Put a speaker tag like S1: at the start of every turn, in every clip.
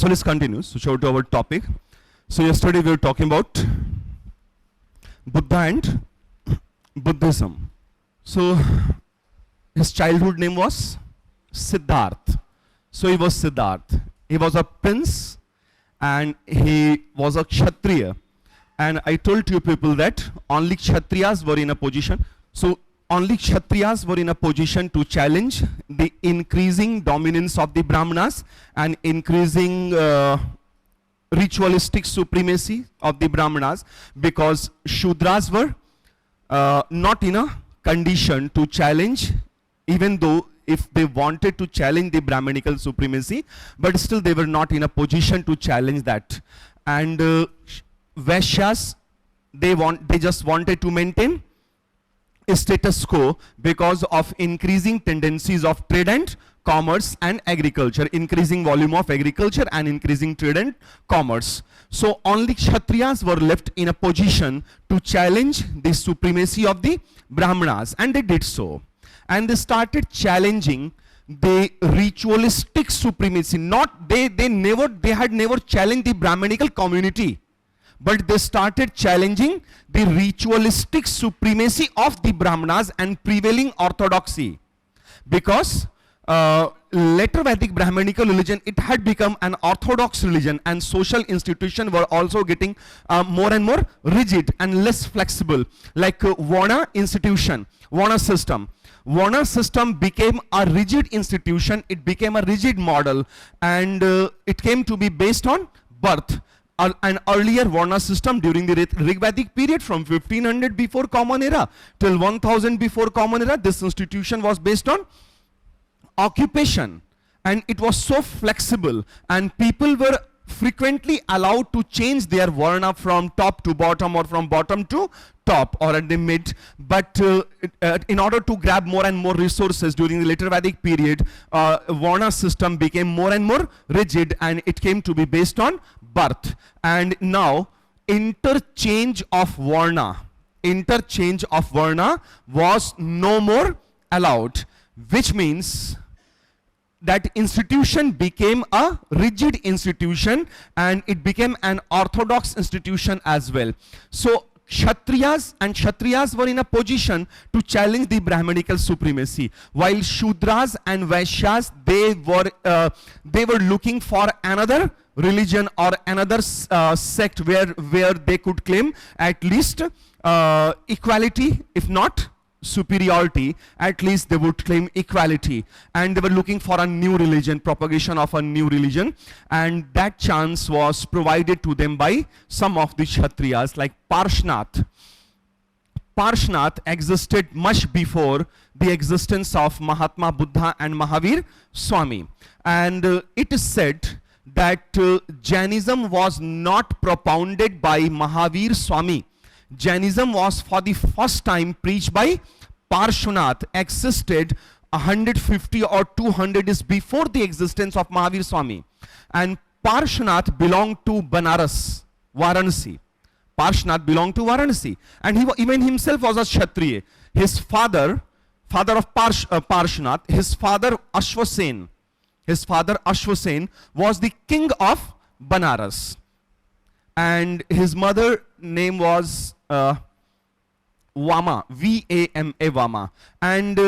S1: So let's continue. So show to our topic. So yesterday we were talking about Buddha and Buddhism. So his childhood name was Siddharth. So he was Siddharth. He was a prince and he was a Kshatriya. And I told you people that only Kshatriyas were in a position. So only Kshatriyas were in a position to challenge the increasing dominance of the Brahmanas and increasing ritualistic supremacy of the Brahmanas, because Shudras were not in a condition to challenge, even though if they wanted to challenge the Brahmanical supremacy, but still they were not in a position to challenge that. And Vaishyas, they just wanted to maintain a status quo because of increasing tendencies of trade and commerce and agriculture, increasing volume of agriculture and increasing trade and commerce. So only Kshatriyas were left in a position to challenge the supremacy of the Brahmanas, and they did so. And they started challenging the ritualistic supremacy. They had never challenged the Brahmanical community, but they started challenging the ritualistic supremacy of the Brahmanas and prevailing orthodoxy. Because later Vedic Brahmanical religion, it had become an orthodox religion, and social institutions were also getting more and more rigid and less flexible, like Varna institution, Varna system. Varna system became a rigid institution, it became a rigid model, and it came to be based on birth. An earlier Varna system during the Rigvedic period from 1500 before Common Era till 1000 before Common Era, this institution was based on occupation, and it was so flexible, and people were frequently allowed to change their Varna from top to bottom or from bottom to top or at the mid. But in order to grab more and more resources during the later Vedic period, Varna system became more and more rigid, and it came to be based on birth. And now interchange of Varna was no more allowed, which means that institution became a rigid institution and it became an orthodox institution as well. So Kshatriyas were in a position to challenge the Brahmanical supremacy, while Shudras and Vaishyas, they were looking for another religion or another sect where they could claim at least equality, if not superiority, at least they would claim equality. And they were looking for a new religion, propagation of a new religion, and that chance was provided to them by some of the Kshatriyas, like Parshnath. Parshnath existed much before the existence of Mahatma Buddha and Mahavir Swami, and it is said that Jainism was not propounded by Mahavir Swami. Jainism was for the first time preached by Parshnath, existed 150 or 200 years before the existence of Mahavir Swami. And Parshnath belonged to Banaras, Varanasi. Parshnath belonged to Varanasi, and he even himself was a Kshatriya. His father of Parshnath, his father Ashvasen was the king of Banaras, and his mother name was Vama, V-A-M-A, Vama, and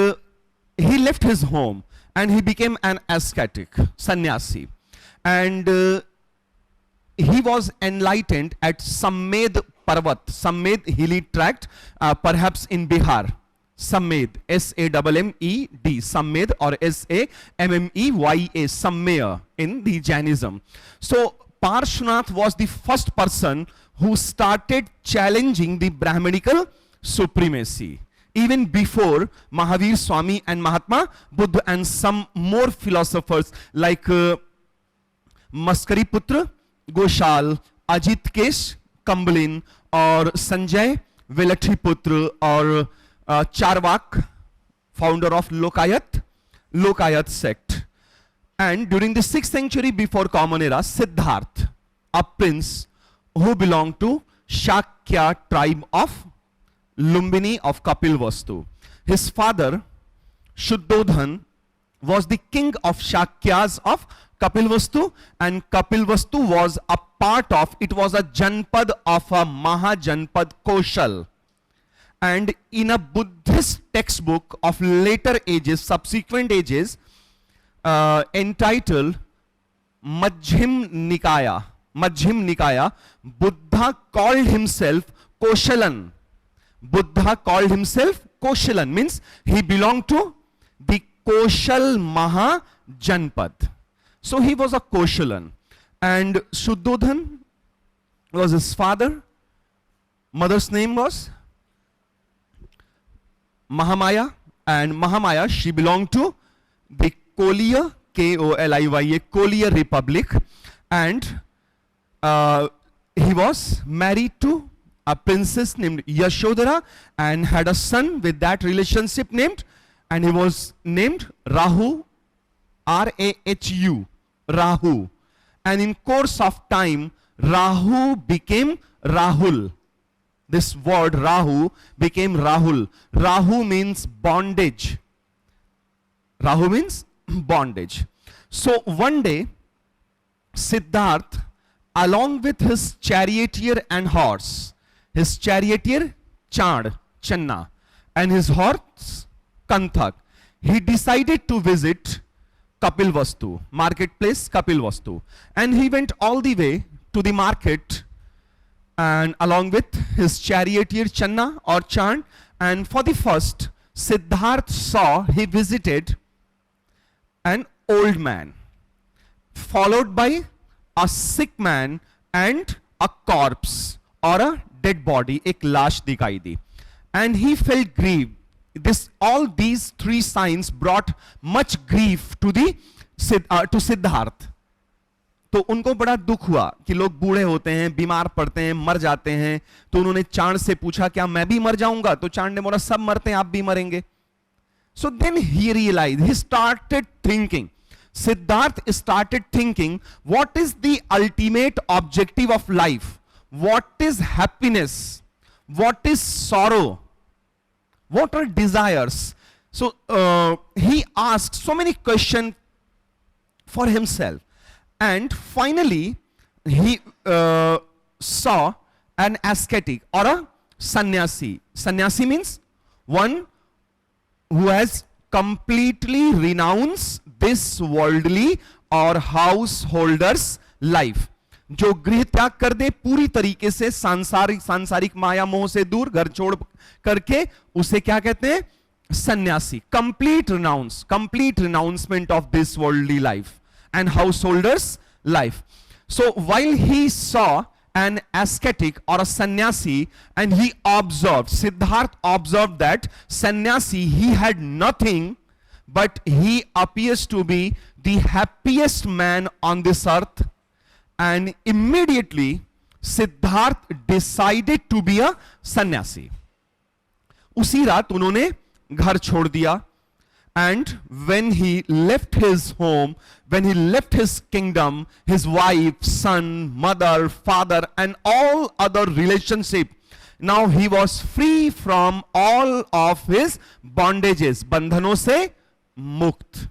S1: he left his home and he became an ascetic, sannyasi, and he was enlightened at Sammed Parvat, Sammed hilly tract, perhaps in Bihar. Sammed, S-A-M-M-E-D, Sammed, or S-A-M-M-E-Y-A, Sammeya in the Jainism. So Parshnath was the first person who started challenging the Brahmanical supremacy, even before Mahavir Swami and Mahatma Buddha and some more philosophers like Maskariputra Goshal, Ajit Kesh Kambalin, or Sanjay Velathiputra, or Charvak, founder of Lokayat sect. And during the 6th century before Common Era, Siddharth, a prince who belonged to Shakya tribe of Lumbini of Kapilvastu. His father, Shuddhodhan, was the king of Shakyas of Kapilvastu, and Kapilvastu was a part of, it was a Janpad of a Mahajanpad Koshal. And in a Buddhist textbook of later ages, subsequent ages, entitled Majjhim Nikaya, Buddha called himself Koshalan. Buddha called himself Koshalan, means he belonged to the Koshal Mahajanpad. So he was a Koshalan. And Shuddhodhan was his father. Mother's name was Mahamaya. And Mahamaya, she belonged to the Koliya, K-O-L-I-Y-A, Koliya Republic. And he was married to a princess named Yashodhara and had a son with that relationship named, and he was named Rahu, R-A-H-U, Rahu. And in course of time, Rahu became Rahul. This word Rahu became Rahul. Rahu means bondage. Rahu means bondage. So one day, Siddhartha, along with his charioteer and horse, his charioteer Chand, Channa, and his horse Kanthak, he decided to visit Kapilvastu, marketplace Kapilvastu. And he went all the way to the market, and along with his charioteer Channa or Chand, and for the first, Siddhartha saw, he visited an old man, followed by a sick man and a corpse or a dead body, एक लाश दिखाई दी. And he felt grief. All these three signs brought much grief to Siddhartha. तो उनको बड़ा दुख हुआ कि लोग बूढ़े होते हैं, बीमार पड़ते हैं, मर जाते हैं. तो उन्होंने चांद से पूछा, क्या मैं भी मर जाऊंगा? तो चांद ने बोला, सब मरते हैं, आप भी मरेंगे. So then he realized, he started thinking. Siddhartha started thinking, what is the ultimate objective of life? What is happiness? What is sorrow? What are desires? So he asked so many questions for himself. And finally, he saw an ascetic or a sannyasi. Sannyasi means one who has completely renounced this worldly or householder's life. जो गृह त्याग कर दे पूरी तरीके से, सांसारिक माया मोह से दूर, घर छोड़ करके, उसे क्या कहते हैं? सन्यासी. Complete renouncement of this worldly life and householder's life. So while he saw an ascetic or a sannyasi, and he observed, Siddhartha observed that sannyasi, he had nothing, but he appears to be the happiest man on this earth. And immediately Siddhartha decided to be a sannyasi. उसी रात उन्होंने घर छोड़ दिया. And when he left his home, when he left his kingdom, his wife, son, mother, father, and all other relationship, now he was free from all of his bondages. बंधनों से मुक्त.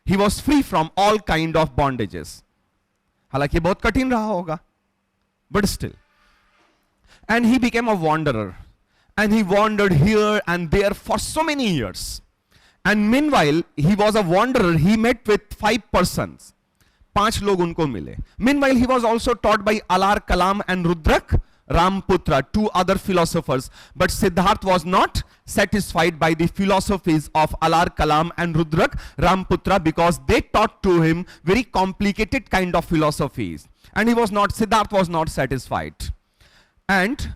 S1: He was free from all kind of bondages. हालांकि बहुत कठिन रहा होगा, but still. And he became a wanderer. And he wandered here and there for so many years. And meanwhile, he was a wanderer. He met with 5 persons. 5 लोग उनको मिले. Meanwhile, he was also taught by Alar Kalam and Rudrak Ramputra, 2 other philosophers. But Siddhartha was not satisfied by the philosophies of Alar Kalam and Rudrak Ramputra, because they taught to him very complicated kind of philosophies. And Siddhartha was not satisfied. And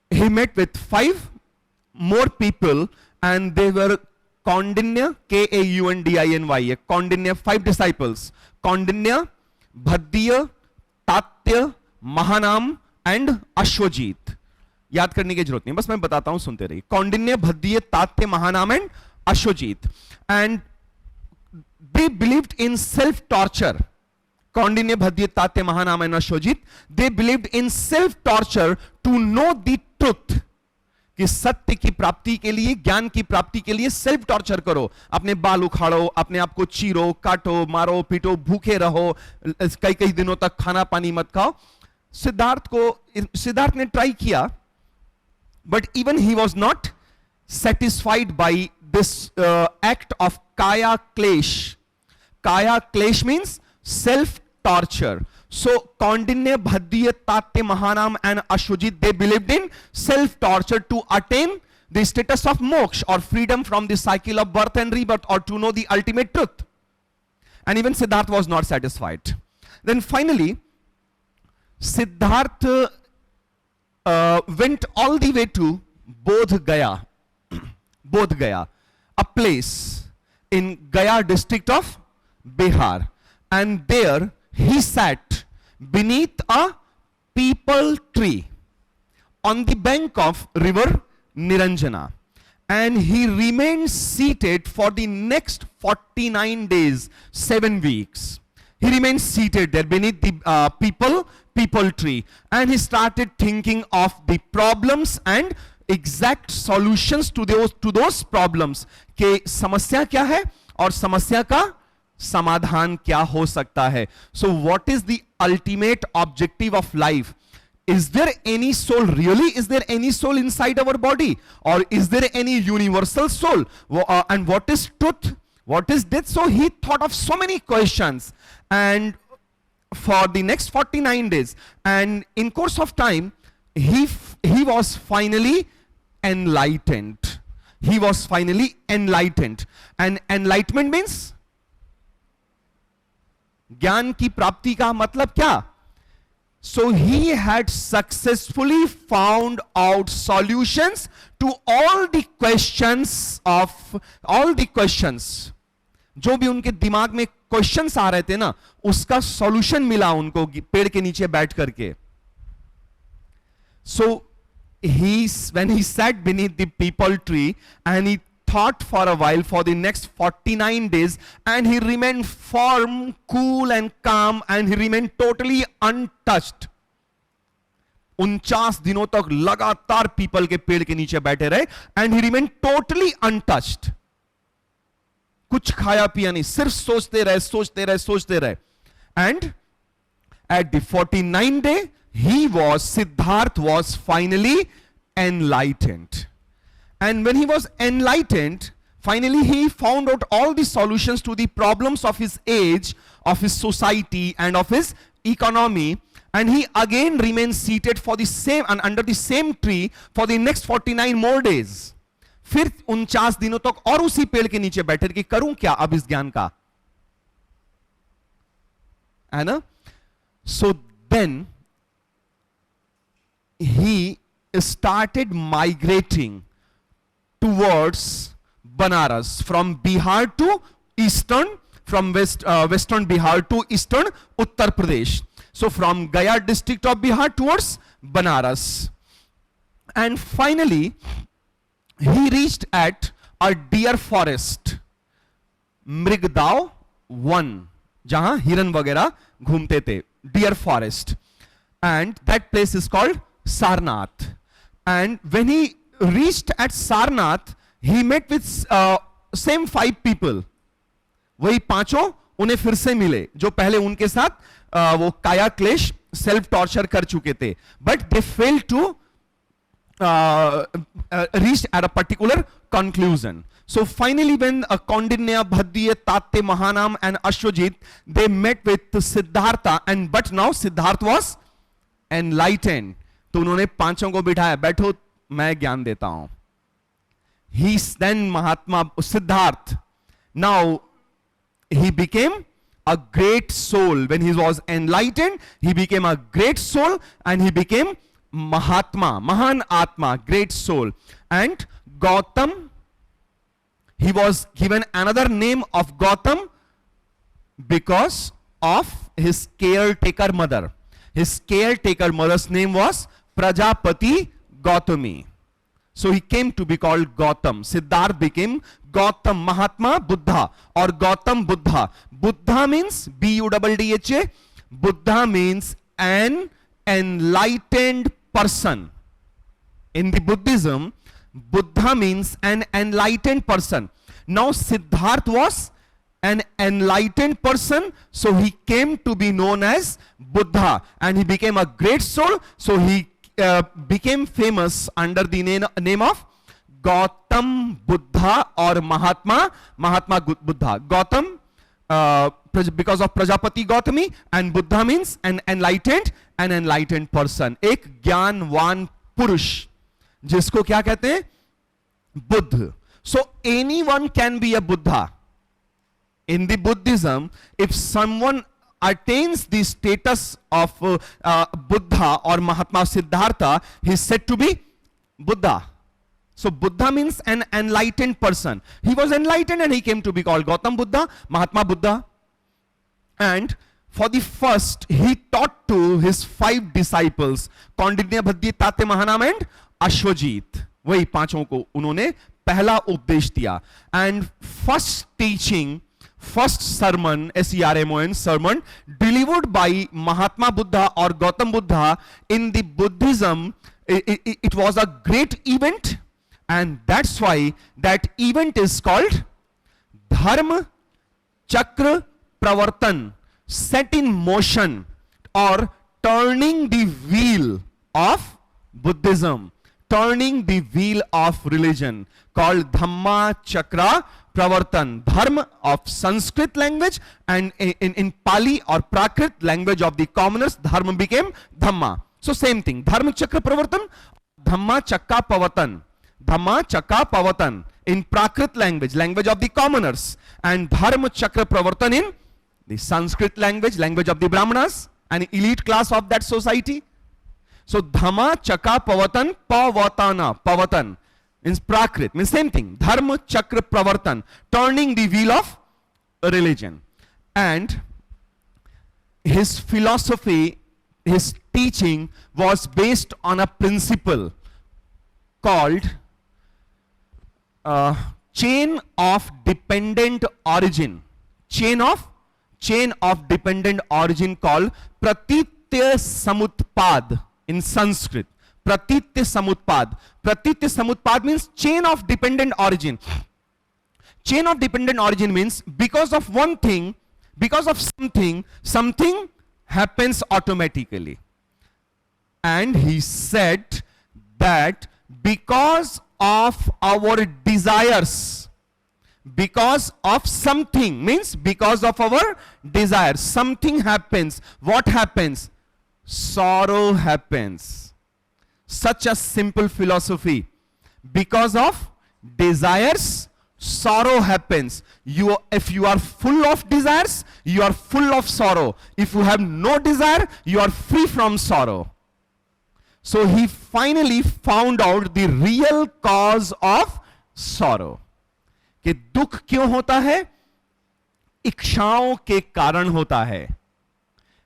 S1: he met with 5 more people, and they were Kaundinya, K-A-U-N-D-I-N-Y-A, Kaundinya, 5 disciples. Kaundinya, Bhaddiya, Tatya, Mahanam and Ashwajit. याद करने की जरूरत नहीं, बस मैं बताता हूं, सुनते रहिए. Kaundinya, Bhaddiya, Tatya, Mahanam and Ashwajit. And they believed in self-torture. Kaundinya, Bhaddiya, Tatya, Mahanam and Ashwajit, they believed in self-torture to know the truth. कि सत्य की प्राप्ति के लिए, ज्ञान की प्राप्ति के लिए सेल्फ टॉर्चर करो, अपने बाल उखाड़ो, अपने आप को चीरो, काटो, मारो, पीटो, भूखे रहो, कई कई दिनों तक खाना पानी मत खाओ। सिद्धार्थ ने ट्राई किया, but even he was not satisfied by this act of kaya klesh. Kaya klesh means self torture. So Kaundinya, Bhaddiya, Tatya, Mahanam and Ashwajit, they believed in self torture to attain the status of moksha or freedom from the cycle of birth and rebirth, or to know the ultimate truth. And even Siddhartha was not satisfied. Then finally Siddhartha went all the way to Bodh Gaya, Bodh Gaya, a place in Gaya district of Bihar, and there he sat beneath a peepal tree on the bank of river Niranjana, and he remained seated for the next 49 days, 7 weeks. He remained seated there beneath the people tree, and he started thinking of the problems and exact solutions to those problems, कि समस्या क्या है और समस्या का समाधान क्या हो सकता है. So what is the ultimate objective of life? Is there any soul really? Is there any soul inside our body, or is there any universal soul? And what is truth? What is death? So he thought of so many questions, and for the next 49 days, and in course of time he was finally enlightened. He was finally enlightened. And enlightenment means ज्ञान की प्राप्ति का मतलब क्या? So he had successfully found out solutions to all the questions, जो भी उनके दिमाग में क्वेश्चंस आ रहे थे ना, उसका सॉल्यूशन मिला उनको पेड़ के नीचे बैठ करके. So when he sat beneath the peepal tree, and he thought for a while for the next 49 days, and he remained firm, cool and calm, and he remained totally untouched. 49 दिनों तक लगातार पीपल के पेड़ के नीचे बैठे रहे, and he remained totally untouched. कुछ खाया पिया नहीं, सिर्फ सोचते रहे. And at the 49th day, Siddhartha was finally enlightened. And when he was enlightened, finally he found out all the solutions to the problems of his age, of his society and of his economy, and he again remained seated for the same and under the same tree for the next 49 more days. फिर 49 दिनों तक और उसी पेड़ के नीचे बैठे कि करूं क्या अब इस ज्ञान का, है ना? So then he started migrating towards Banaras, from Bihar to eastern, from western Bihar to eastern Uttar Pradesh. So from Gaya district of Bihar towards Banaras. And finally he reached at a deer forest, Mrigdav one, जहां हिरन वगैरह घूमते थे, deer forest, and that place is called Sarnath. And when he reached at Sarnath, he met with same 5 people. वही पांचों उन्हें फिर से मिले जो पहले उनके साथ वो काया क्लेश, सेल्फ टॉर्चर कर चुके थे, but they failed to reach at a particular conclusion. So finally when Kaundinya, Bhaddiya, Tatya, Mahanam and Ashwajit, they met with Siddhartha, and but now Siddhartha was enlightened. तो उन्होंने पांचों को बिठाया, बैठो मैं ज्ञान देता हूं. He then Mahatma Siddhartha, now he became a great soul. When he was enlightened, he became a great soul, and he became Mahatma, Mahan Atma, great soul. And Gautam, he was given another name of Gautam because of his caretaker mother. His caretaker mother's name was Prajapati Gautami. So he came to be called Gautam. Siddhartha became Gautam Mahatma Buddha, or Gautam Buddha. Buddha means Buddha. Buddha means an enlightened person. In the Buddhism, Buddha means an enlightened person. Now Siddhartha was an enlightened person, so he came to be known as Buddha, and he became a great soul, so he became famous under the name of Gautam Buddha or Mahatma Buddha. Gautam because of Prajapati Gautami, and Buddha means an enlightened person, एक ज्ञानवान पुरुष, जिसको क्या कहते हैं? Buddha. So anyone can be a Buddha. In the Buddhism, if someone attains the status of Buddha or Mahatma Siddhartha, he is said to be Buddha. So Buddha means an enlightened person. He was enlightened and he came to be called Gautam Buddha, Mahatma Buddha. And for the first, he taught to his 5 disciples, Kaundinya, Bhaddi, Tate, Mahanam and Ashwajit. वही पांचों को उन्होंने पहला उपदेश दिया. And first teaching, first sermon, SERMON, sermon delivered by Mahatma Buddha or Gautam Buddha in the Buddhism, it was a great event, and that's why that event is called Dharma Chakra Pravartan, set in motion or turning the wheel of Buddhism, turning the wheel of religion, called Dhamma Chakra Pravartan. Dharma of Sanskrit language, and in Pali or Prakrit language of the commoners, Dharma became Dhamma. So same thing, Dharma Chakra Pravartan, Dhamma Chakka Pavatan, Dhamma Chakka Pavatan in Prakrit language of the commoners, and Dharma Chakra Pravartan in the Sanskrit language of the Brahmanas, an elite class of that society. So Dhamma Chakka Pavatan, Pavatan means Prakrit, means same thing, Dharma Chakra Pravartan, turning the wheel of religion. And his philosophy, his teaching was based on a principle called chain of dependent origin. Chain of dependent origin called Pratitya Samutpad in Sanskrit. Pratitya Samutpad. Pratitya Samutpad means chain of dependent origin. Chain of dependent origin means because of one thing, because of something happens automatically. And he said that because of our desires, because of something means because of our desires, something happens. What happens? Sorrow happens. Such a simple philosophy. Because of desires, sorrow happens. If you are full of desires, you are full of sorrow. If you have no desire, you are free from sorrow. So he finally found out the real cause of sorrow. कि दुख क्यों होता है? इच्छाओं के कारण होता है.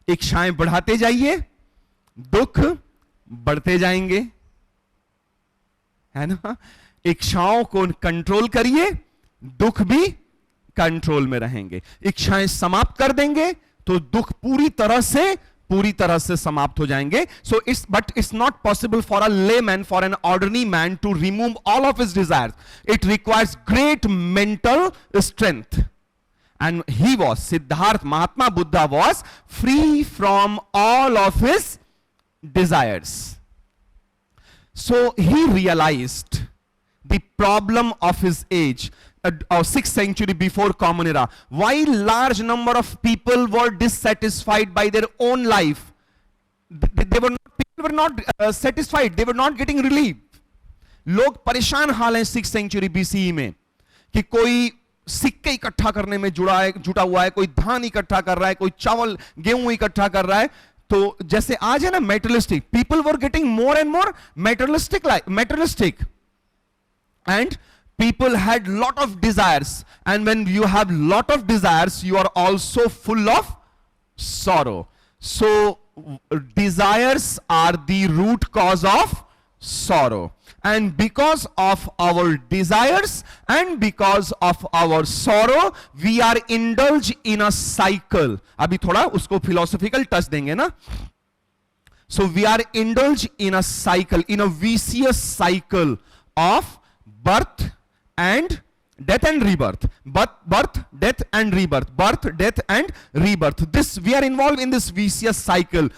S1: इच्छाएं बढ़ाते जाइए, दुख बढ़ते जाएंगे, है ना? इच्छाओं को कंट्रोल करिए, दुख भी कंट्रोल में रहेंगे. इच्छाएं समाप्त कर देंगे तो दुख पूरी तरह से समाप्त हो जाएंगे. So it's not possible for a layman, for an ordinary man to remove all of his desires. It requires great mental strength. And he was, Siddhartha, Mahatma Buddha was free from all of his desires. So he realized the problem of his age, 6th century before Common Era. Why large number of people were dissatisfied by their own life? People were not satisfied. They were not getting relief. लोग परेशान हाल हैं 6th century BCE में कि कोई सिक्के इकट्ठा करने में जुटा हुआ है, कोई धान इकट्ठा कर रहा है, कोई चावल गेहूं इकट्ठा कर रहा है. तो जैसे आज है ना materialistic, people were getting more and more materialistic, and people had lot of desires, and when you have lot of desires, you are also full of sorrow. So desires are the root cause of sorrow, and because of our desires and because of our sorrow, we are indulged in a cycle. अभी थोड़ा उसको philosophical touch देंगे ना. So we are indulged in a cycle, in a vicious cycle of birth and death and rebirth. Birth, death and rebirth. Birth, death and rebirth. This, we are involved in this vicious cycle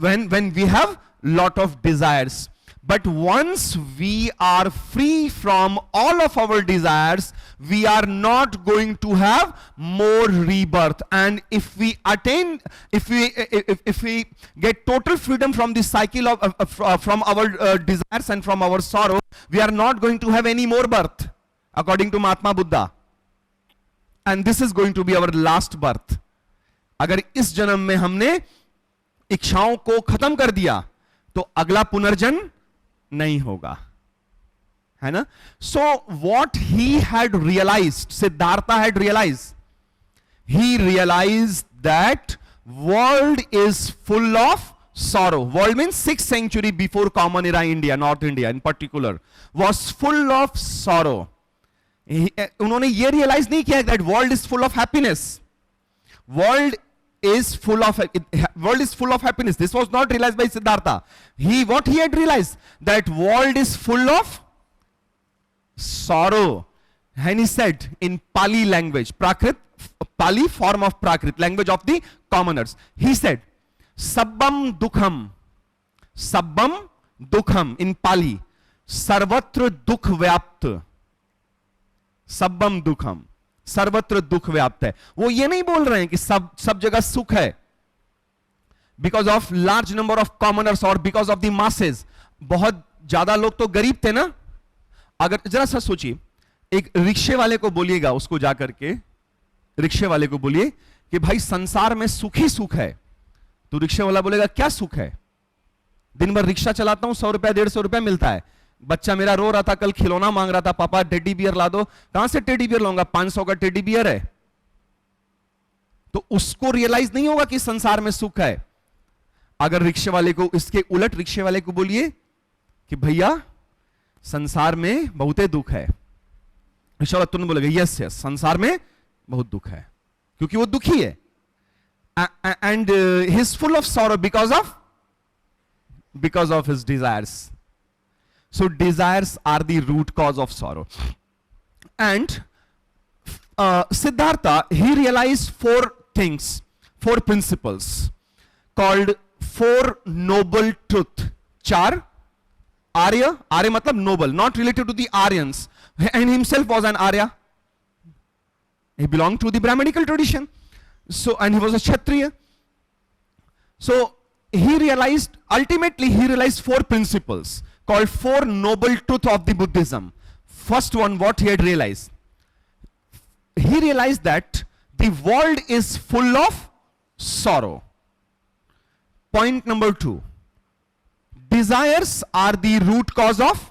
S1: when we have lot of desires. But once we are free from all of our desires, we are not going to have more rebirth. And if we attain, if we get total freedom from the cycle of from our desires and from our sorrow, we are not going to have any more birth, according to Mahatma Buddha. And this is going to be our last birth. अगर इस जन्म में हमने इच्छाओं को खत्म कर दिया, तो अगला पुनर्जन्म नहीं होगा, है ना? So what he had realized, Siddhartha had realized, he realized that world is full of sorrow. World means 6th century before Common Era India, North India in particular, was full of sorrow. उन्होंने ये realize नहीं किया that world is full of happiness. World is full of happiness. This was not realized by Siddhartha. What he had realized, that world is full of sorrow. And he said in Pali language, Prakrit, Pali form of Prakrit, language of the commoners. He said, Sabbam dukham in Pali, Sarvatra dukh vyapt. Sabbam dukham. सर्वत्र दुख व्याप्त है. वो ये नहीं बोल रहे हैं कि सब जगह सुख है, because of large number of commoners और बिकॉज ऑफ द मासेस. बहुत ज्यादा लोग तो गरीब थे ना. अगर जरा सा सोचिए, एक रिक्शे वाले को बोलिएगा, उसको जाकर के रिक्शे वाले को बोलिए कि भाई संसार में सुख ही सुख है, तो रिक्शे वाला बोलेगा क्या सुख है? दिन भर रिक्शा चलाता हूं, 100 रुपया 150 रुपया मिलता है. बच्चा मेरा रो रहा था, कल खिलौना मांग रहा था, पापा टेडी बियर ला दो. कहां से टेडी बियर लाऊंगा? 500 का टेडी बियर है. तो उसको रियलाइज नहीं होगा कि संसार में सुख है. अगर रिक्शे वाले को, इसके उलट रिक्शे वाले को बोलिए कि भैया संसार में बहुत दुख है, रिक्शा वाला तुरंत बोलेगा यस यस, संसार में बहुत दुख है, क्योंकि वो दुखी है. And he is full of sorrow because of his desires. So desires are the root cause of sorrow. And Siddhartha, he realized 4 things, 4 principles called 4 noble truth. 4 Arya matlab noble, not related to the Aryans, and himself was an Arya. He belonged to the Brahmanical tradition. So, and he was a Kshatriya. So he realized, ultimately he realized 4 principles called 4 noble truths of the Buddhism. First one, what he had realized? He realized that the world is full of sorrow. Point number 2, desires are the root cause of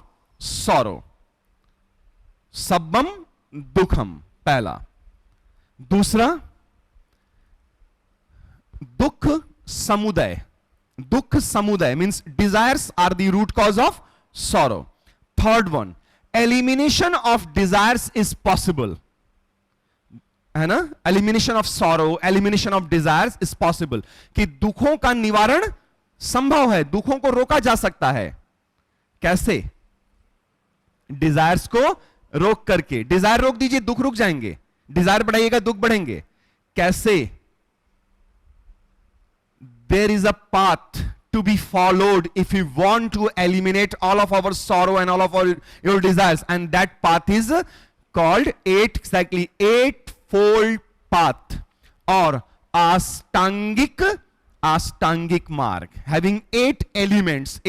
S1: sorrow. Sabbam dukham, पहला. दूसरा, dukh samudaya. Dukh samudaya means desires are the root cause of sorrow. Third one, elimination of desires is possible. है ना? Elimination of sorrow, elimination of desires is possible. कि दुखों का निवारण संभव है, दुखों को रोका जा सकता है. कैसे? डिजायर्स को रोक करके. डिजायर रोक दीजिए, दुख रुक जाएंगे. डिजायर बढ़ाइएगा, दुख बढ़ेंगे. कैसे? There is a path to be followed if you want to eliminate all of our sorrow and all of your desires, and that path is called eightfold path or Ashtangik marg, having 8 elements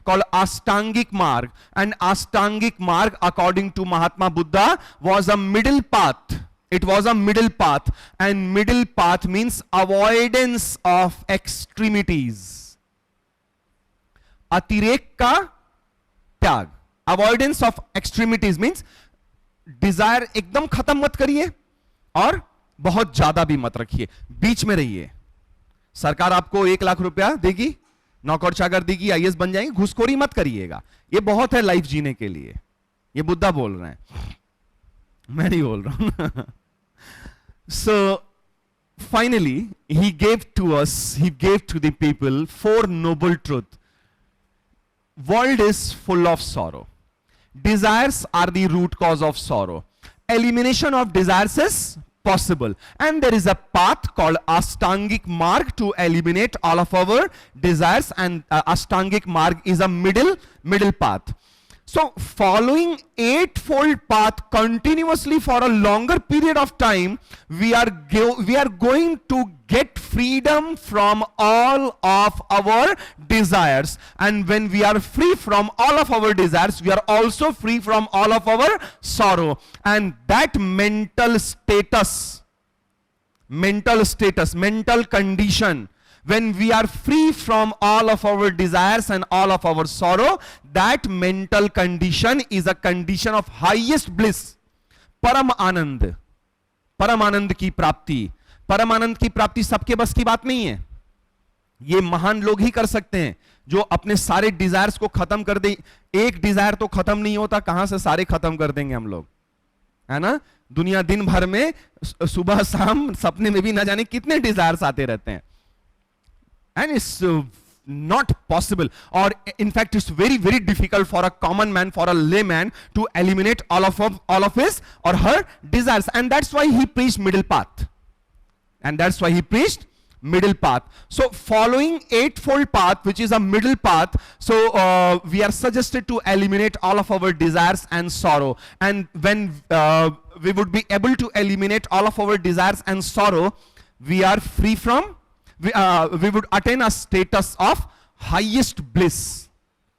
S1: called Ashtangik marg. And Ashtangik marg, according to Mahatma Buddha, was a middle path. It was a middle path, and middle path means avoidance of extremities. अतिरेक का त्याग. Avoidance of extremities means desire एकदम खत्म मत करिए और बहुत ज्यादा भी मत रखिए, बीच में रहिए. सरकार आपको 1 लाख रुपया देगी, नौकर चाकर देगी, आईएएस बन जाएंगे, घुसखोरी मत करिएगा. ये बहुत है लाइफ जीने के लिए. ये बुद्धा बोल रहे हैं, मैं नहीं बोल रहा हूं. So finally he gave to the people 4 noble truths. World is full of sorrow. Desires are the root cause of sorrow. Elimination of desires is possible, and there is a path called Ashtangik Marg to eliminate all of our desires, and Ashtangik Marg is a middle path. So following eightfold path continuously for a longer period of time, we are going to get freedom from all of our desires. And when we are free from all of our desires, we are also free from all of our sorrow. And that mental condition, when we are free from all of our desires and all of our sorrow, that mental condition is a condition of highest bliss. परम आनंद की प्राप्ति. परम आनंद की प्राप्ति सबके बस की बात नहीं है. ये महान लोग ही कर सकते हैं जो अपने सारे डिजायर्स को खत्म कर दे. एक डिजायर तो खत्म नहीं होता, कहां से सारे खत्म कर देंगे हम लोग, है ना. दुनिया दिन भर में सुबह शाम सपने में भी ना जाने कितने डिजायर्स आते रहते हैं. And it's not possible, or in fact it's very difficult for a common man, for a layman, to eliminate all of his or her desires. And that's why he preached middle path. So following eightfold path, which is a middle path, so we are suggested to eliminate all of our desires and sorrow. And when we would be able to eliminate all of our desires and sorrow, we are free from, we would attain a status of highest bliss,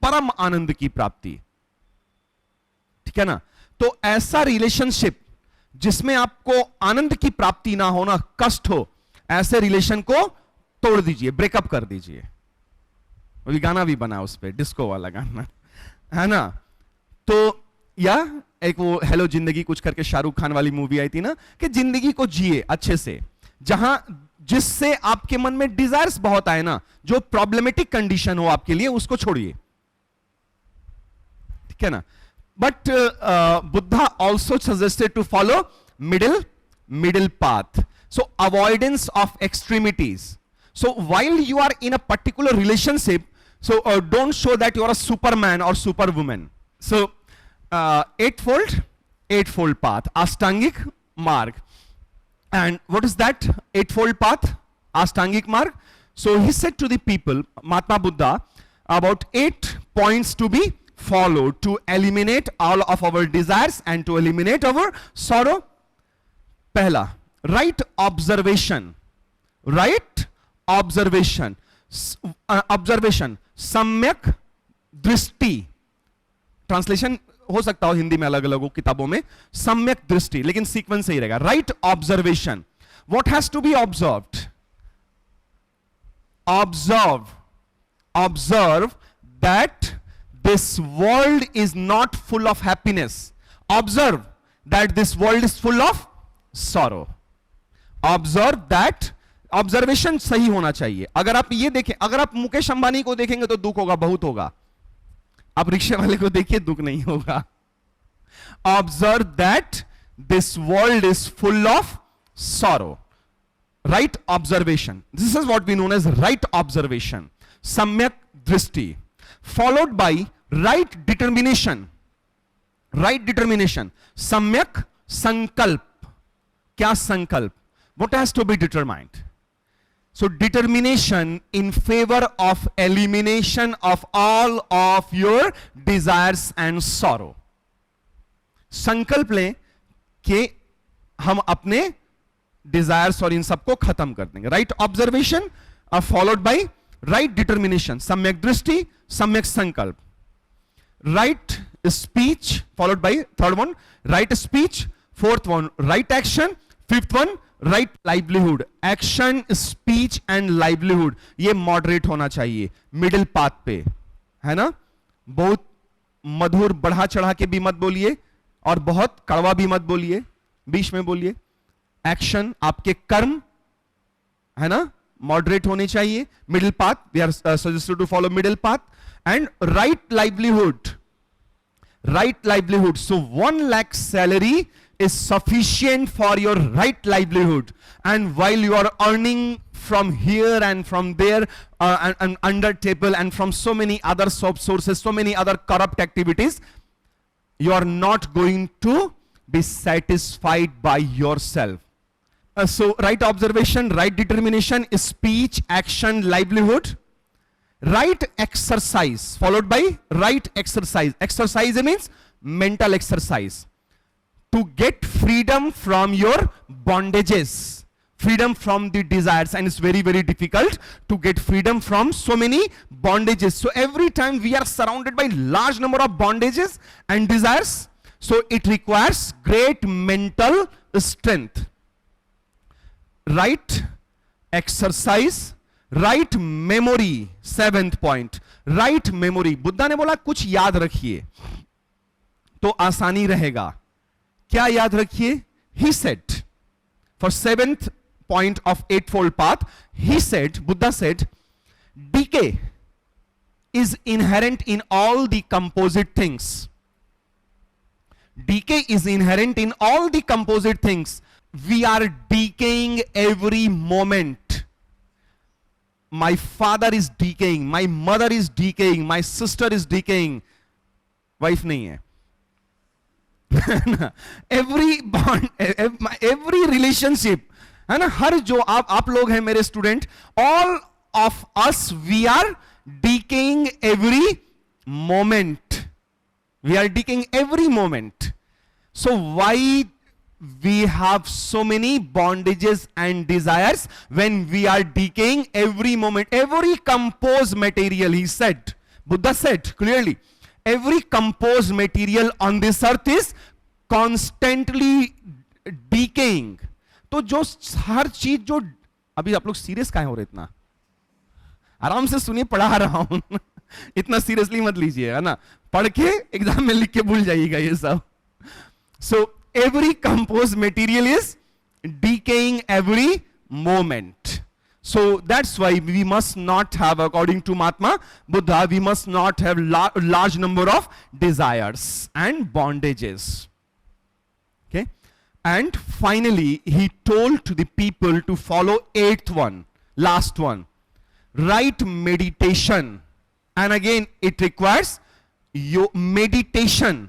S1: परम आनंद की प्राप्ति. ठीक है ना. तो ऐसा relationship जिसमें आपको आनंद की प्राप्ति ना हो, ना कष्ट हो, ऐसे रिलेशन को तोड़ दीजिए, ब्रेकअप कर दीजिए. अभी गाना भी बना उस पे, डिस्को वाला गाना, है ना. तो या एक वो हेलो जिंदगी कुछ करके शाहरुख खान वाली मूवी आई थी ना, कि जिंदगी को जिए अच्छे से, जहां जिससे आपके मन में डिजायर्स बहुत आए ना, जो प्रॉब्लमेटिक कंडीशन हो आपके लिए, उसको छोड़िए. ठीक है ना. But Buddha also suggested to follow middle path. So avoidance of extremities. So while you are in a particular relationship, so don't show that you are a superman or superwoman. So eightfold path, Ashtangik Marg. And what is that eightfold path, Ashtangik Marg? So he said to the people, Mahatma Buddha, about 8 points to be followed to eliminate all of our desires and to eliminate our sorrow. Pehla, right observation, सम्यक दृष्टि. Translation हो सकता हो हिंदी में अलग अलग हो किताबों में, सम्यक दृष्टि, लेकिन सीक्वेंस सही रहेगा. Right observation. What has to be observed? Observe that this world is not full of happiness. Observe that this world is full of sorrow. Observe that. Observation सही होना चाहिए. अगर आप ये देखें, अगर आप मुकेश अंबानी को देखेंगे तो दुख होगा, बहुत होगा. आप रिक्शे वाले को देखिए, दुख नहीं होगा. Observe that this world is full of sorrow. Right observation. This is what we know as right observation. सम्यक दृष्टि. Followed by right determination. सम्यक संकल्प. क्या संकल्प? What has to be determined? So determination in favor of elimination of all of your desires and sorrow. संकल्प लें कि हम अपने डिजायर्स और इन सबको खत्म कर देंगे. Right observation followed by right determination, सम्यक दृष्टि, सम्यक संकल्प. Right speech followed by third one right speech, fourth one right action, fifth one right livelihood. Action, speech and livelihood ये मॉडरेट होना चाहिए, मिडिल पाथ पे, है ना. बहुत मधुर बढ़ा चढ़ा के भी मत बोलिए और बहुत कड़वा भी मत बोलिए, बीच में बोलिए. एक्शन, आपके कर्म, है ना, मॉडरेट होने चाहिए. Middle path, we are suggested to follow middle path. And right livelihood. So 1 lakh salary is sufficient for your right livelihood, and while you are earning from here and from there and under table and from so many other sources, so many other corrupt activities, You are not going to be satisfied by yourself. So right observation, right determination, speech, action, livelihood. Right exercise followed by right exercise. Exercise means mental exercise. To get freedom from your bondages, freedom from the desires, and it's very, very difficult to get freedom from so many bondages. So every time we are surrounded by large number of bondages and desires, so it requires great mental strength. Right exercise, right memory, 7th point, right memory. Buddha ने बोला कुछ याद रखिए तो आसानी रहेगा. क्या याद रखिए? He said, for 7th point of eightfold path, he said, Buddha said, decay is inherent in all the composite things. Decay is inherent in all the composite things. We are decaying every moment. My father is decaying, my mother is decaying, my sister is decaying. Wife नहीं है. Every bond, every relationship, है ना, हर जो आप लोग हैं मेरे student, all of us, we are decaying every moment. We are decaying every moment. So why we have so many bondages and desires when we are decaying every moment? Every composed material, he said, Buddha said clearly, every composed material on this earth is constantly decaying. तो जो हर चीज जो, अभी आप लोग serious काहे हो रहे इतना? आराम से सुनिए, पढ़ा रहा हूं. इतना सीरियसली मत लीजिए, है ना. पढ़ के एग्जाम में लिख के भूल जाइएगा ये सब. So every composed material is decaying every moment. So that's why we must not have, according to Mahatma Buddha, we must not have large number of desires and bondages. Okay? And finally, he told to the people to follow 8th one, last one, right meditation. And again, it requires your meditation.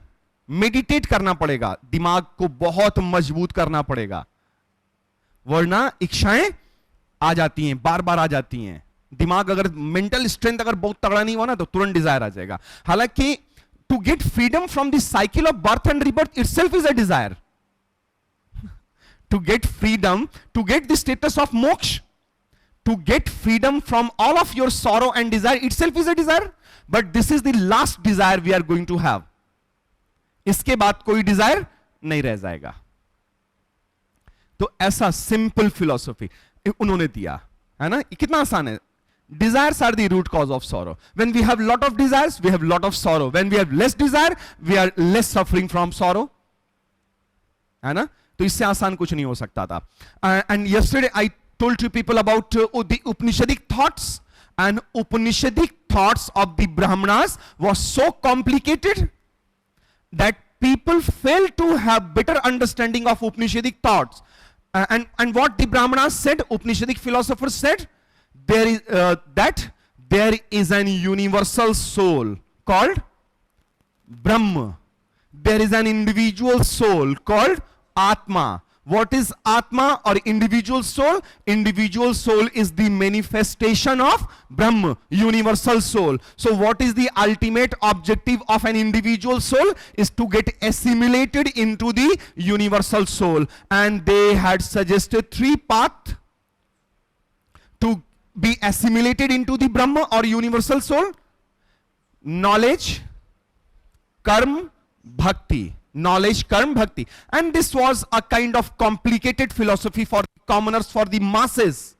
S1: Meditate करना पड़ेगा, दिमाग को बहुत मजबूत करना पड़ेगा, वरना इच्छाएं आ जाती हैं, बार बार आ जाती हैं. दिमाग अगर मेंटल स्ट्रेंथ अगर बहुत तगड़ा नहीं हुआ ना तो तुरंत डिजायर आ जाएगा. हालांकि to get freedom from the cycle of birth and rebirth itself is a desire. To get freedom, to get the status of moksha, to get freedom from all of your sorrow and desire itself is a desire. But this is the last desire we are going to have. इसके बाद कोई Dzire नहीं रह जाएगा. तो ऐसा simple philosophy उन्होंने दिया, है ना. कितना आसान है. Desires are the root cause of sorrow. When we have lot of desires, we have lot of sorrow. When we have less desire, we are less suffering from sorrow. है ना. तो इससे आसान कुछ नहीं हो सकता था. And yesterday I told you people about the Upanishadic thoughts, and Upanishadic thoughts of the Brahmanas was so complicated that people fail to have better understanding of Upanishadic thoughts. And what the Brahmanas said, Upanishadic philosophers said, there is that there is an universal soul called Brahma. There is an individual soul called Atma. What is Atma or individual soul? Individual soul is the manifestation of Brahma, universal soul. So what is the ultimate objective of an individual soul? Is to get assimilated into the universal soul. And they had suggested 3 paths to be assimilated into the Brahma or universal soul: knowledge, karma, bhakti. Knowledge, karma, bhakti. And this was a kind of complicated philosophy for commoners, for the masses.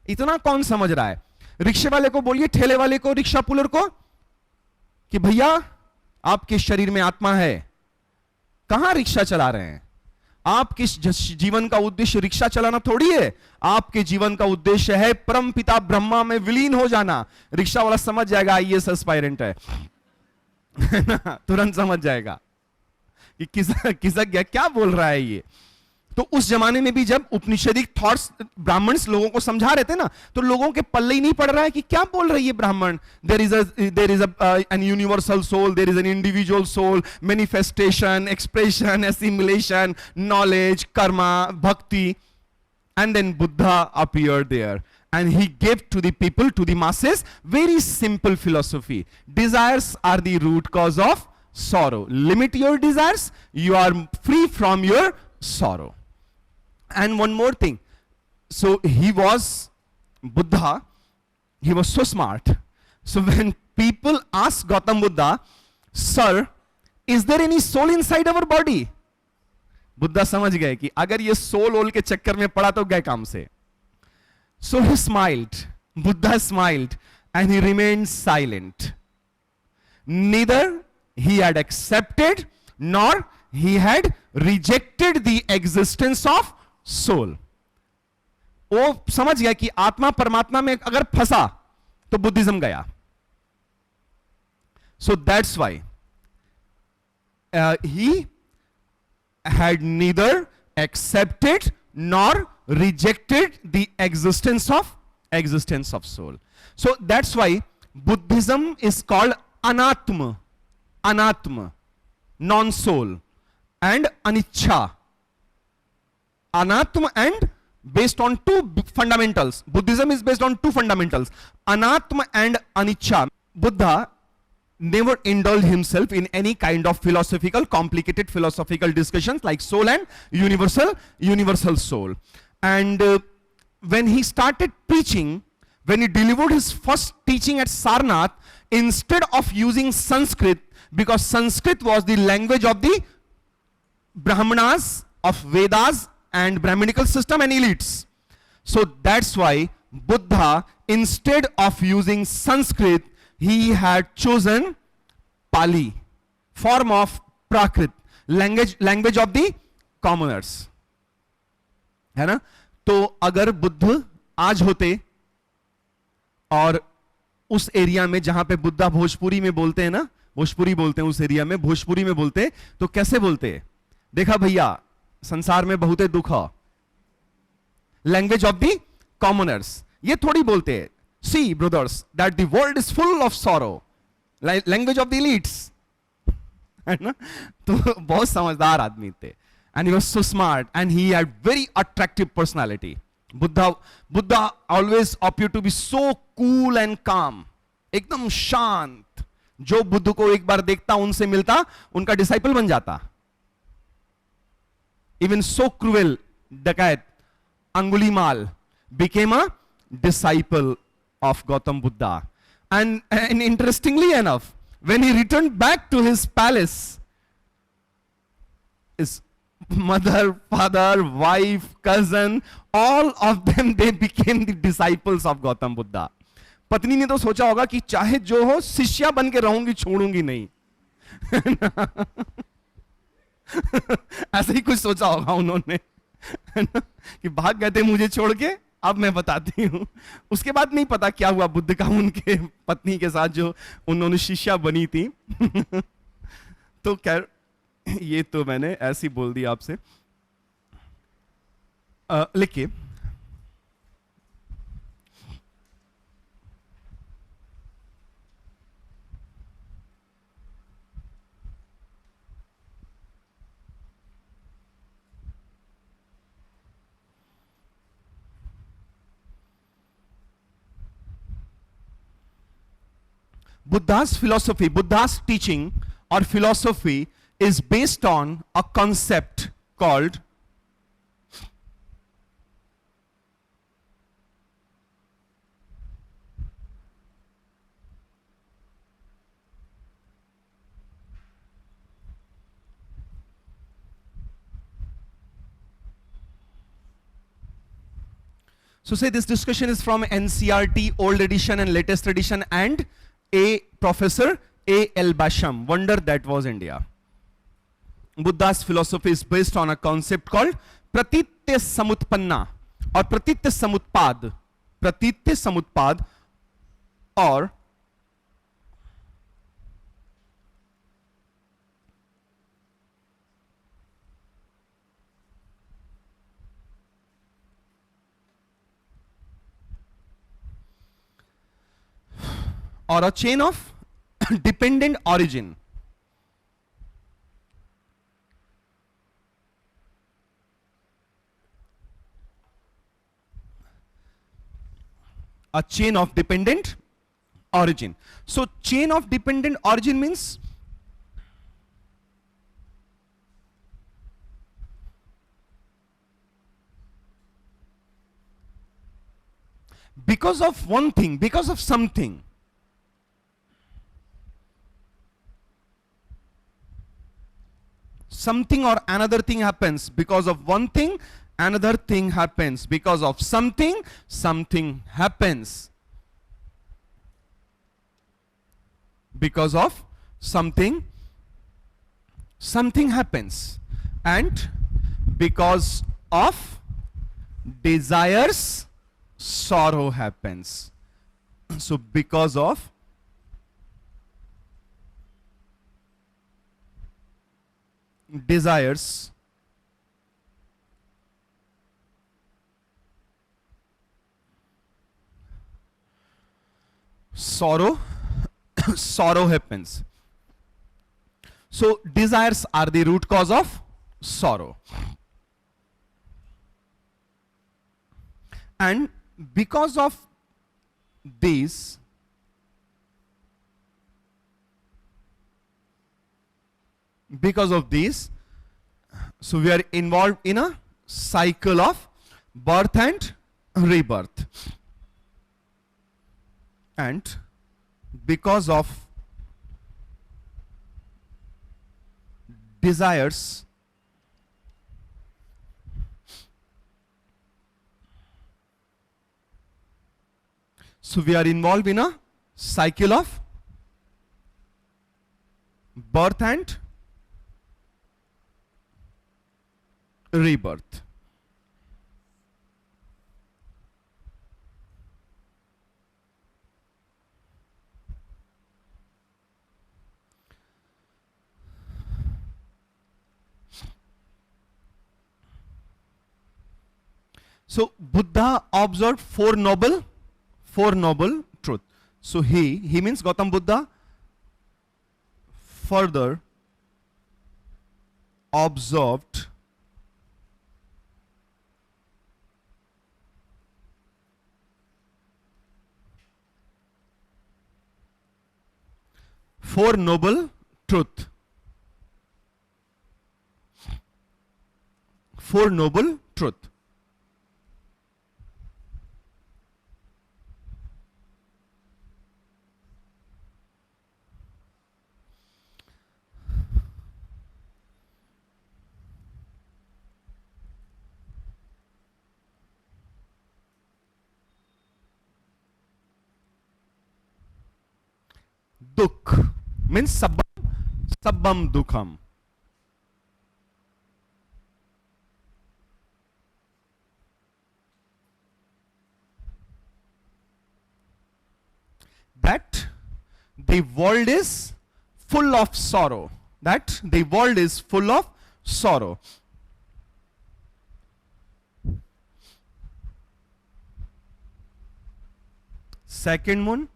S1: इतना कौन समझ रहा है? रिक्शे वाले को बोलिए, ठेले वाले को, रिक्शा पुलर को, कि भैया आपके शरीर में आत्मा है. कहां रिक्शा चला रहे हैं? आपके जीवन का उद्देश्य रिक्शा चलाना थोड़ी है. आपके जीवन का उद्देश्य है परम पिता ब्रह्मा में विलीन हो जाना. रिक्शा वाला समझ जाएगा आईएएस एस्पायरेंट है. तुरंत समझ जाएगा कि किसक गया, क्या बोल रहा है ये. तो उस जमाने में भी जब उपनिषदिक थॉट्स ब्राह्मण्स लोगों को समझा रहे थे ना, तो लोगों के पल्ले ही नहीं पड़ रहा है कि क्या बोल रही है Brahman. There is an universal soul, there is an individual soul, manifestation, expression, assimilation, knowledge, karma, bhakti. And then Buddha appeared there and he gave to the people, to the masses, very simple philosophy. Desires are the root cause of sorrow. Limit your desires, you are free from your sorrow. And one more thing. So he was, Buddha, he was so smart. So when people asked Gautam Buddha, sir, is there any soul inside our body? Buddha समझ गए कि अगर ये soul ओल के चक्कर में पड़ा तो गए काम से. So he smiled, Buddha smiled and he remained silent. Neither he had accepted nor he had rejected the existence of soul. वो समझ गया कि आत्मा परमात्मा में अगर फंसा तो बुद्धिज्म गया. So that's why he had neither accepted nor rejected the existence of soul. So that's why Buddhism is called anatma, non-soul, and anicca. Anatma, and based on two fundamentals. Buddhism is based on two fundamentals, anatma and anicca. Buddha never indulged himself in any kind of complicated philosophical discussions like soul and universal soul. And when he started preaching, when he delivered his first teaching at Sarnath, instead of using Sanskrit, because Sanskrit was the language of the Brahmanas, of Vedas and Brahminical system and elites. So that's why Buddha, instead of using Sanskrit, he had chosen Pali, form of Prakrit, language of the commoners. है ना? तो अगर बुद्ध आज होते और उस area में जहां पे बुद्धा भोजपुरी में बोलते हैं ना, भोजपुरी बोलते हैं उस एरिया में, भोजपुरी में बोलते तो कैसे बोलते? देखा भैया, संसार में बहुते दुख है, लैंग्वेज ऑफ द कॉमनर्स. ये थोड़ी बोलते हैं, see brothers, that the world is full of sorrow, language of the elites. है ना? तो बहुत समझदार आदमी थे. And he was so smart and he had very attractive personality. Buddha always appeared to be so cool and calm, एकदम शांत. जो बुद्ध को एक बार देखता, उनसे मिलता, उनका डिसाइपल बन जाता. Even so cruel डकैत Angulimal became a disciple of Gautam Buddha. And interestingly enough, when he returned back to his palace, his mother, father, wife, cousin, all of them, they became the disciples of Gautam Buddha. पत्नी ने तो सोचा होगा कि चाहे जो हो, शिष्या बन के रहूंगी, छोड़ूंगी नहीं. ऐसे ही कुछ सोचा होगा उन्होंने, कि भाग गए थे मुझे छोड़ के, अब मैं बताती हूं. उसके बाद नहीं पता क्या हुआ बुद्ध का उनके पत्नी के साथ, जो उन्होंने शिष्या बनी थी. तो खैर, ये तो मैंने ऐसी बोल दी आपसे. लिखिए, Buddha's philosophy, Buddha's teaching or philosophy is based on a concept called so say this discussion is from NCRT old edition and latest edition and a Professor A.L. Basham. Wonder that was India. Buddha's philosophy is based on a concept called Pratitya Samutpanna or Pratitya Samutpad. Pratitya Samutpad or or a chain of dependent origin. A chain of dependent origin. So chain of dependent origin means because of one thing, because of something, something or another thing happens. Because of one thing, another thing happens. Because of something, something happens. Because of something, something happens. And because of desires, sorrow happens. So because of desires, sorrow sorrow happens. So desires are the root cause of sorrow. And because of these, so we are involved in a cycle of birth and rebirth. And because of desires, so we are involved in a cycle of birth and rebirth. So Buddha observed four noble truth. So he means Gautam Buddha further observed four noble truth. Four noble truth. Dukh means sabbam dukham. That the world is full of sorrow. That the world is full of sorrow. Second one,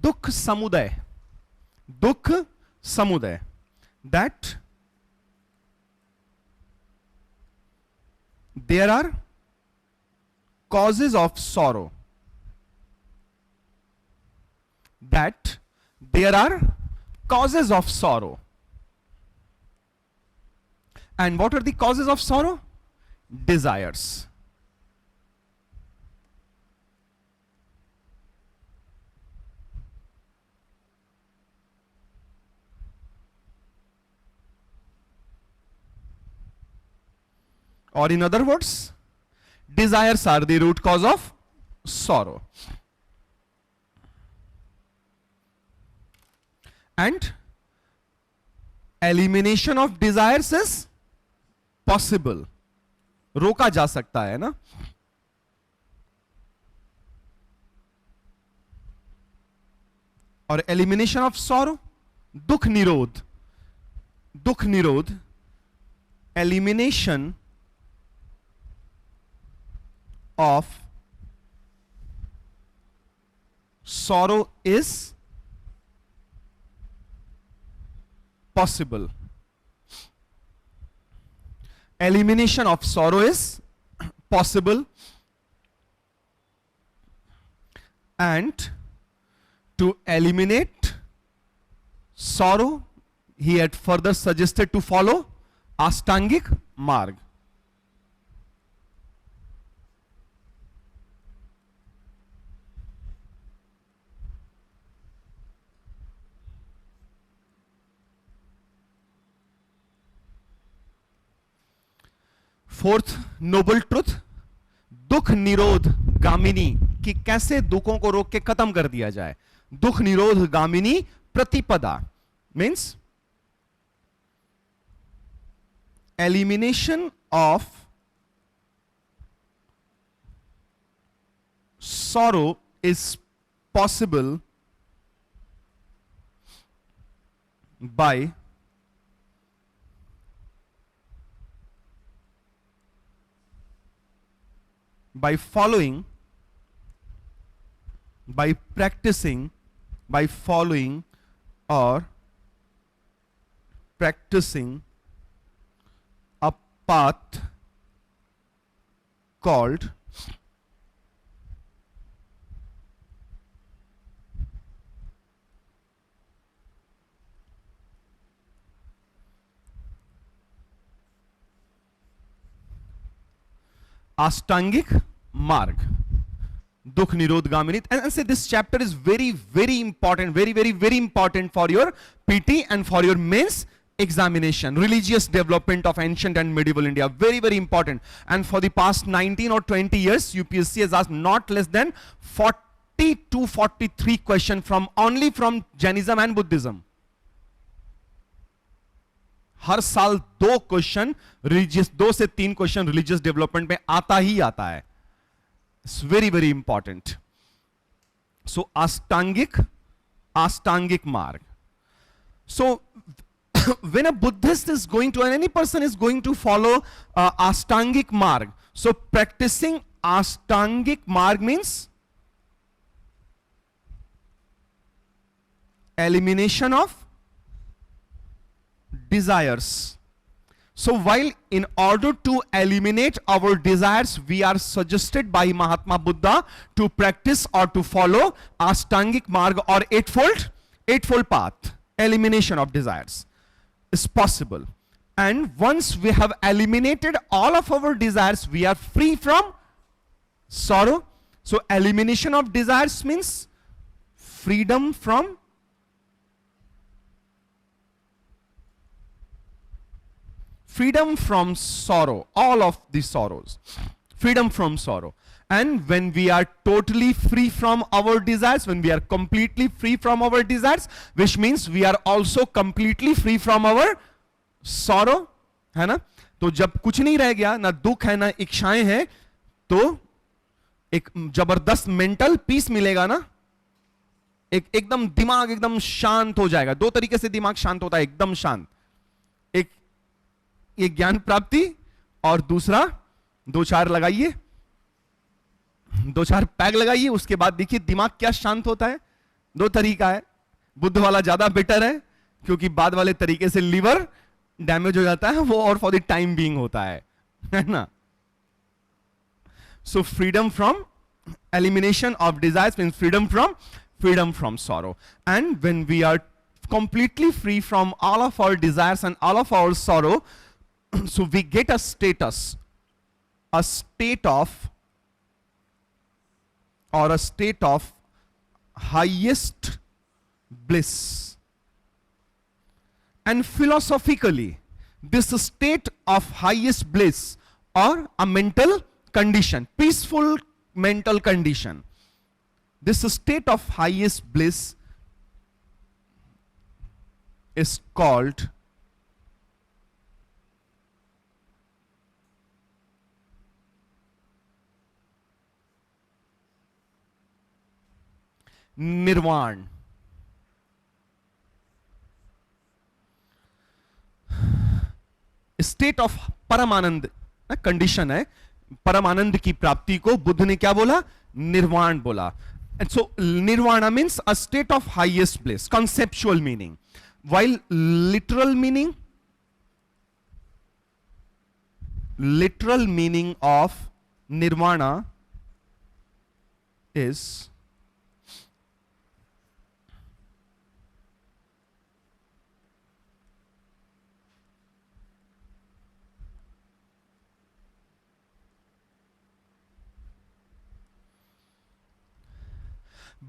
S1: Dukh Samuday. Dukh Samuday. That there are causes of sorrow. That there are causes of sorrow. And what are the causes of sorrow? Desires. Or in other words, desires are the root cause of sorrow. And elimination of desires is possible. रोका जा सकता है ना. और elimination of sorrow, दुख निरोध. दुख निरोध, elimination of sorrow is possible. Elimination of sorrow is possible, and to eliminate sorrow he had further suggested to follow Ashtangik Marg. Fourth noble truth, dukh nirodh Gamini, कि कैसे दुखों को रोक के खत्म कर दिया जाए. दुख निरोध गामिनी प्रतिपदा means elimination of sorrow is possible by following, by practicing, by following or practicing a path called Ashtangik Marg, Dukh Nirodh Gamini. And say this chapter is very, very important, very, very, very important for your PT and for your mains examination. Religious development of ancient and medieval India, very, very important. And for the past 19 or 20 years, UPSC has asked not less than 40 to 43 questions from only from Jainism and Buddhism. हर साल 2 question religious, 2 से 3 question religious development में आता ही आता है. It's very very important. So Ashtangik Marg. So when a Buddhist is going to, and any person is going to follow Ashtangik Marg, so practicing Ashtangik Marg means elimination of desires. So while in order to eliminate our desires, we are suggested by Mahatma Buddha to practice or to follow Ashtangik Marg or eightfold path. Elimination of desires is possible. And once we have eliminated all of our desires, we are free from sorrow. So elimination of desires means freedom from sorrow, all of the sorrows, freedom from sorrow. And when we are totally free from our desires, when we are completely free from our desires, which means we are also completely free from our sorrow, है ना. तो जब कुछ नहीं रह गया, ना दुख है ना इच्छाएं हैं, तो एक जबरदस्त मेंटल पीस मिलेगा ना. एकदम दिमाग एकदम शांत हो जाएगा. 2 तरीके से दिमाग शांत होता है, एकदम शांत. एक ये ज्ञान प्राप्ति, और दूसरा 2-4 लगाइए, 2-4 पैग लगाइए, उसके बाद देखिए दिमाग क्या शांत होता है. 2 तरीका है. बुद्ध वाला ज्यादा बेटर है, क्योंकि बाद वाले तरीके से लीवर डैमेज हो जाता है, वो और फॉर द टाइम बीइंग होता है ना. So freedom from elimination of desires means freedom from sorrow. And when we are completely free from all of our desires and all of our sorrow, so we get a state of highest bliss. And philosophically, this state of highest bliss, or a mental condition, peaceful mental condition, this state of highest bliss is called निर्वाण. State of Parmanand condition है. परमानंद की प्राप्ति को बुद्ध ने क्या बोला? निर्वाण बोला. And so nirvana means a state of highest bliss, conceptual meaning, while literal meaning of nirvana is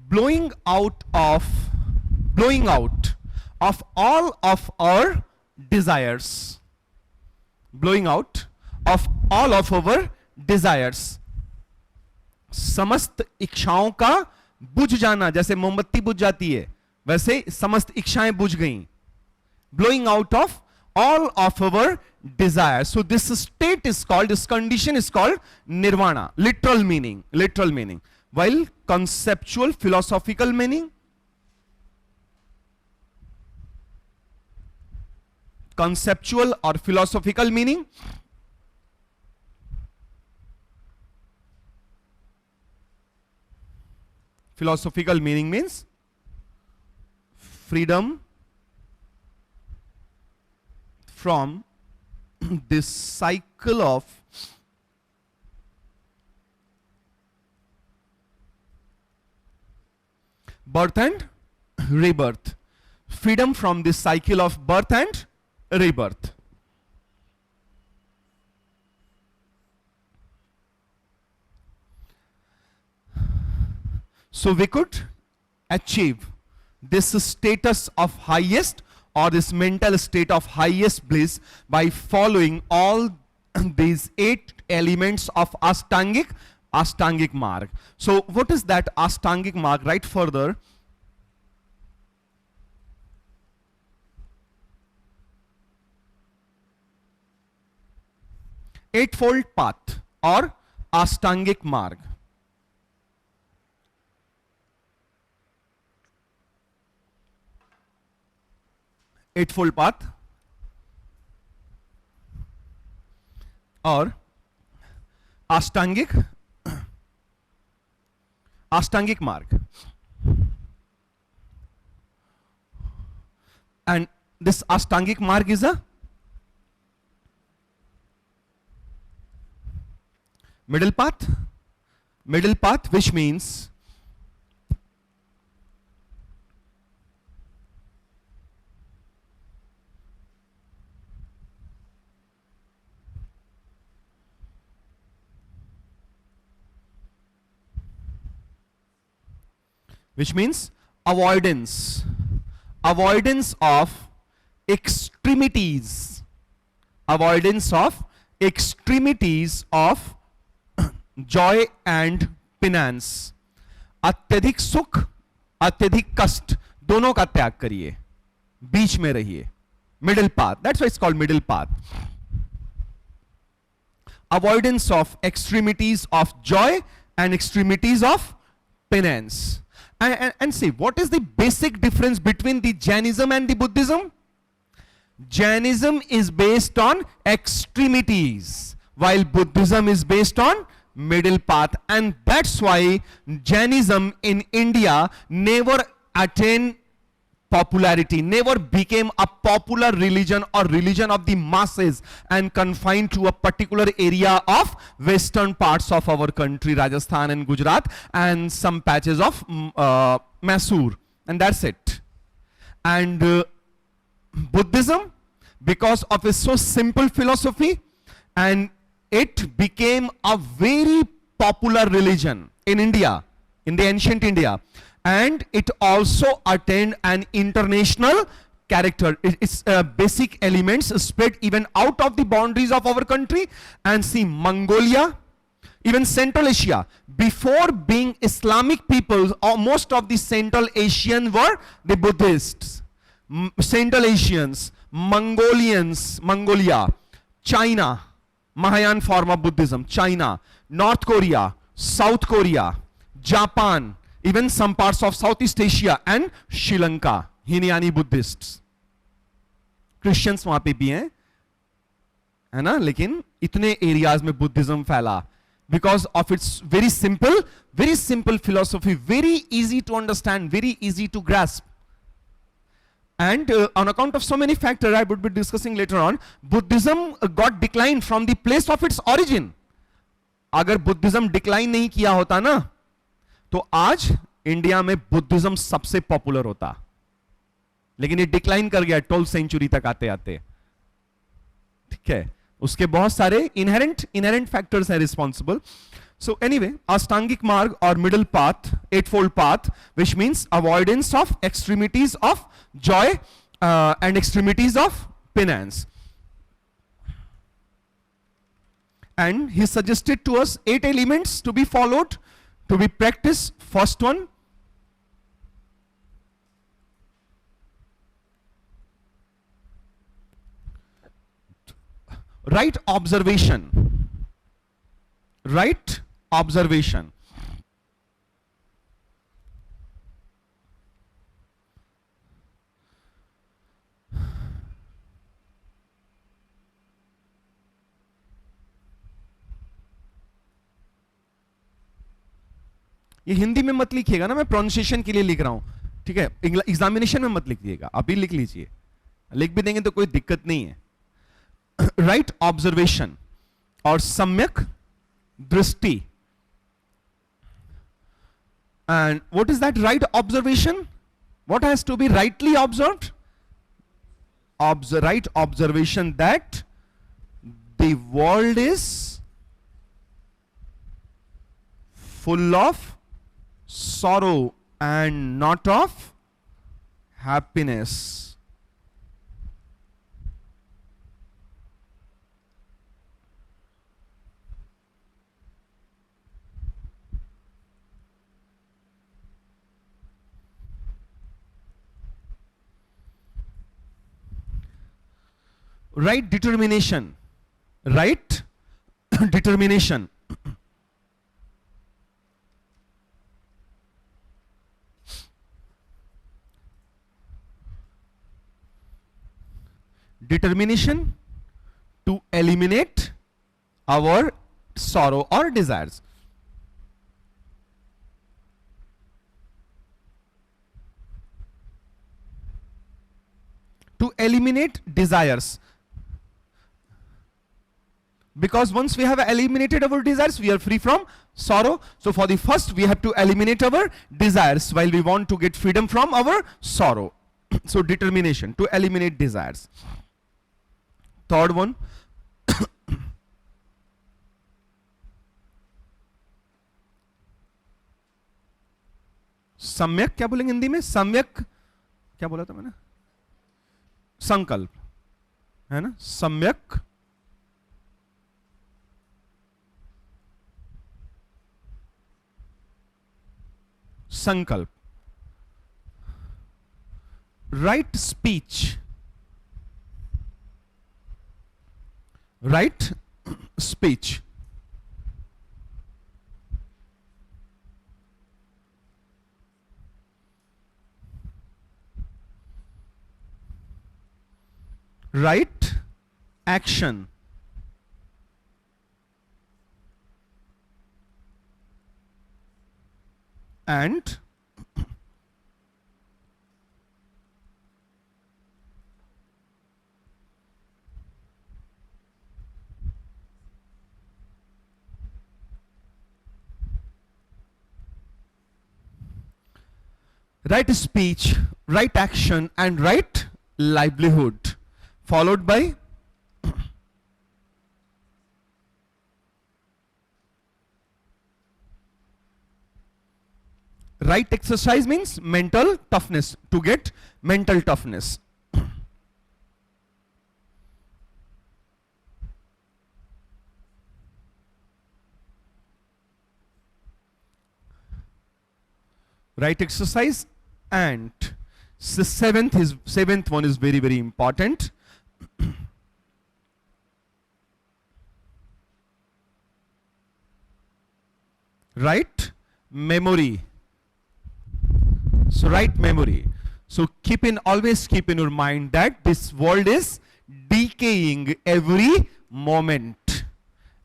S1: blowing out of all of our desires, blowing out of all of our desires, समस्त इच्छाओं का बुझ जाना, जैसे मोमबत्ती बुझ जाती है वैसे समस्त इच्छाएं बुझ गईं, blowing out of all of our desires. So this state is called, this condition is called nirvana, literal meaning, while conceptual philosophical meaning, conceptual or philosophical meaning, philosophical meaning means freedom from this cycle of birth and rebirth, freedom from this cycle of birth and rebirth. So we could achieve this status of highest, or this mental state of highest bliss, by following all these 8 elements of Ashtangik marg. So what is that Ashtangik marg? Right further, eightfold path or Ashtangik marg. Eightfold path or Ashtangik marg. And this Ashtangik marg is a middle path, which means avoidance of extremities, of joy and penance. अत्यधिक सुख, अत्यधिक कष्ट, दोनों का त्याग करिए, बीच में रहिए, middle path. That's why it's called middle path. Avoidance of extremities of joy and extremities of penance. And see, what is the basic difference between the Jainism and the Buddhism? Jainism is based on extremities, while Buddhism is based on middle path. And that's why Jainism in India never attained popularity, never became a popular religion or religion of the masses and confined to a particular area of western parts of our country, Rajasthan and Gujarat, and some patches of Mysore, and that's it. And Buddhism, because of its so simple philosophy, and it became a very popular religion in India, in the ancient India. And it also attained an international character. Its basic elements spread even out of the boundaries of our country. And see, Mongolia, even Central Asia, before being Islamic peoples, most of the Central Asians were the Buddhists. Central Asians, Mongolians, Mongolia, China, Mahayana form of Buddhism, China, North Korea, South Korea, Japan, even some parts of Southeast Asia and Sri Lanka, Hinayani Buddhists. Christians वहां पे भी हैं, है ना, लेकिन इतने areas में Buddhism फैला, because of its very simple philosophy, very easy to understand, very easy to grasp. And on account of so many factors I would be discussing later on, Buddhism got declined from the place of its origin. अगर Buddhism decline नहीं किया होता ना, तो आज India में Buddhism सबसे popular होता, लेकिन ये डिक्लाइन कर गया 12th सेंचुरी तक आते आते. ठीक है, उसके बहुत सारे इनहेरेंट फैक्टर्स हैं responsible. So anyway, Ashtangic marg or middle path, eightfold path, which means avoidance of extremities of joy and extremities of penance. And he suggested to us 8 elements to be followed, to be practiced. First one, right observation. Right observation. ये हिंदी में मत लिखिएगा ना, मैं pronunciation के लिए लिख रहा हूं. ठीक है, एग्जामिनेशन में मत लिख दिएगा, अभी लिख लीजिए. लिख भी देंगे तो कोई दिक्कत नहीं है. राइट ऑब्जर्वेशन और सम्यक दृष्टि. And what is that right observation? What has to be rightly observed? Right observation that the world is full of sorrow and not of happiness. Right determination. Right determination. Determination to eliminate our sorrow or desires. To eliminate desires. Because once we have eliminated our desires, we are free from sorrow. So for the first, we have to eliminate our desires while we want to get freedom from our sorrow. So determination to eliminate desires. Third one, सम्यक. क्या बोलेंगे हिंदी में? सम्यक क्या बोला था मैंने? संकल्प, है ना? सम्यक संकल्प. Right speech. Right speech. Right action. And right speech, right action, and right livelihood, followed by right exercise means mental toughness, to get mental toughness. Right exercise. And the seventh one is very, very important. Right memory. So right memory. So always keep in your mind that this world is decaying every moment,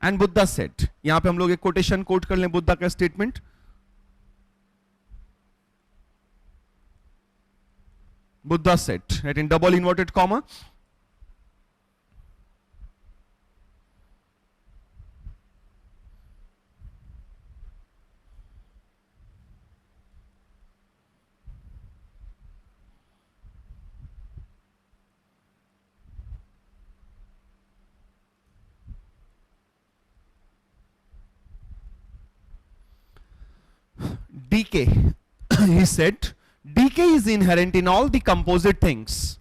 S1: and Buddha said, यहां पे हम लोग एक quotation coat कर लें बुद्धा का statement. Buddha said, right, in double inverted comma, decay. He said, decay is inherent in all the composite things.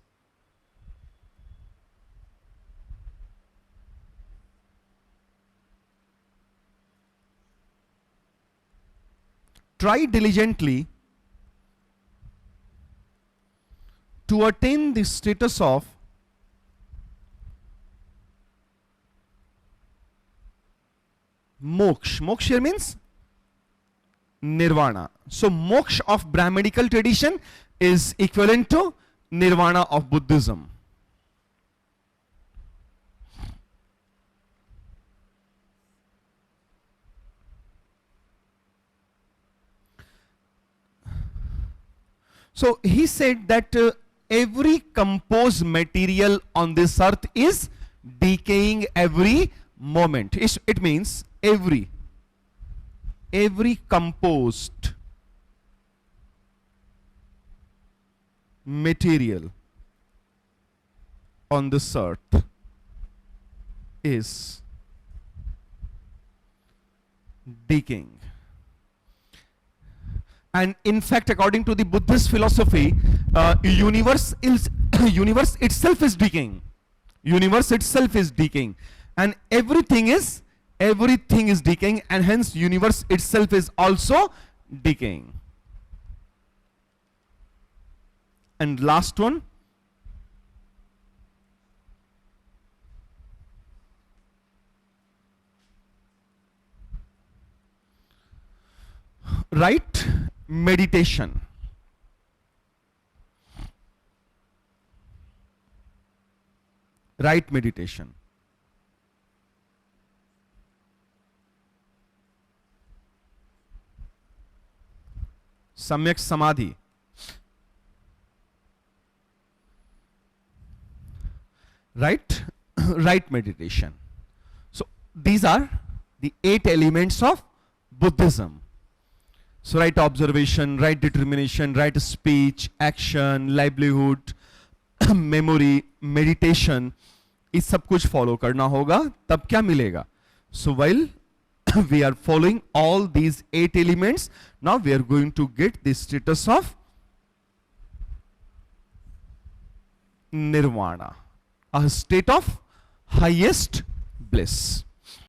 S1: Try diligently to attain the status of moksha. Moksha here means nirvana. So moksha of Brahmanical tradition is equivalent to nirvana of Buddhism. So he said that every composed material on this earth is decaying every moment. It means every composed material on this earth is decaying. And in fact, according to the Buddhist philosophy, universe itself is decaying. Universe itself is decaying, and everything is decaying, and hence universe itself is also decaying. And last one, right meditation. Right meditation. Samyak samadhi. Right meditation. So these are the 8 elements of Buddhism. So right observation, right determination, right speech, action, livelihood, memory, meditation, इस सब कुछ follow करना होगा, तब क्या मिलेगा? So while we are following all these 8 elements, now we are going to get the status of nirvana, a state of highest bliss.